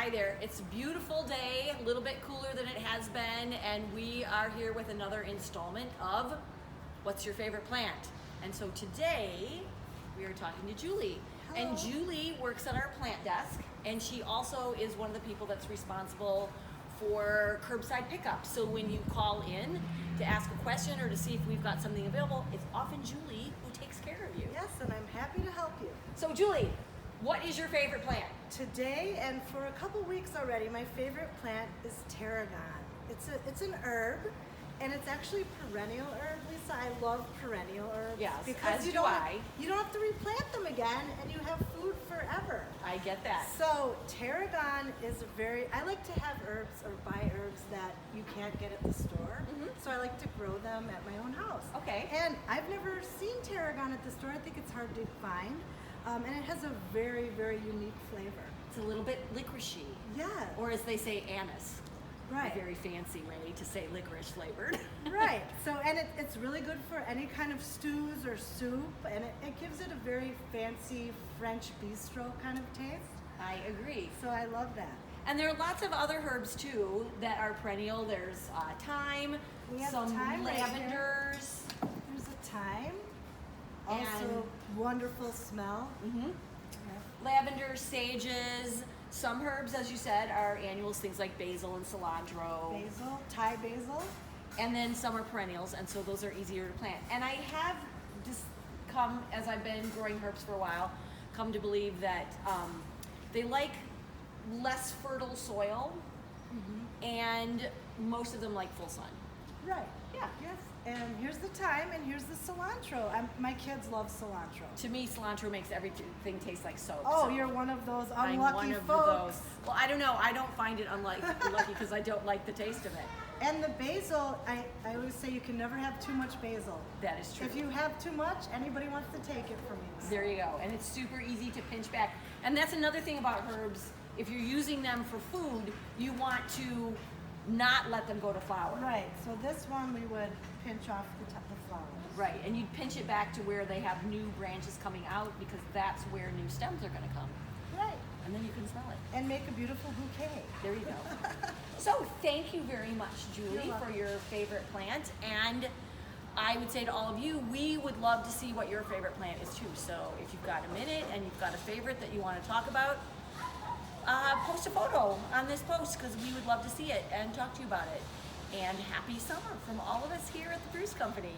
Hi there. It's a beautiful day, a little bit cooler than it has been, and we are here with another installment of What's Your Favorite Plant? And so today we are talking to Julie. Hello. And Julie works at our plant desk, and she also is one of the people that's responsible for curbside pickup. So when you call in to ask a question or to see if we've got something available, it's often Julie who takes care of you. Yes, and I'm happy to help you. So Julie, what is your favorite plant? Today and for a couple weeks already, my favorite plant is Tarragon. It's an herb, and it's actually perennial herb, Lisa. I love perennial herbs. Yes, because as you do don't I. You don't have to replant them again, and you have food forever. I get that. So Tarragon is I like to have herbs or buy herbs that you can't get at the store. So I like to grow them at my own house. Okay. And I've never seen Tarragon at the store. I think it's hard to find. And it has a very, very unique flavor. It's a little bit licoricey. Yeah. Or as they say, anise. Right. A very fancy way to say licorice flavored. Right. So, and it's really good for any kind of stews or soup, and it gives it a very fancy French bistro kind of taste. I agree. So I love that. And there are lots of other herbs too that are perennial. There's thyme, We have some thyme right lavenders. There's a thyme. Also, wonderful smell. Lavender, sages. Some herbs, as you said, are annuals, things like basil and cilantro. Basil, Thai basil. And then some are perennials, and so those are easier to plant. And I have just come, as I've been growing herbs for a while, come to believe that they like less fertile soil, and most of them like full sun. Right. Yeah. Yes. And here's the thyme, and here's the cilantro. My kids love cilantro. To me, cilantro makes everything taste like soap. Oh, so you're one of those I'm unlucky one of folks. those. Well, I don't know. I don't find it unlucky because I don't like the taste of it. And the basil, I always say you can never have too much basil. That is true. If you have too much, anybody wants to take it from you. There you go. And it's super easy to pinch back. And that's another thing about herbs. If you're using them for food, you want to not let them go to flower. Right. So this one we would pinch off the flowers. Right. And you'd pinch it back to where they have new branches coming out because that's where new stems are going to come. Right. And then you can smell it. And make a beautiful bouquet. There you go. So thank you very much, Julie, You're welcome. for your favorite plant. And I would say to all of you, we would love to see what your favorite plant is too. So if you've got a minute and you've got a favorite that you want to talk about, post a photo on this post because we would love to see it and talk to you about it. And happy summer from all of us here at the Bruce Company.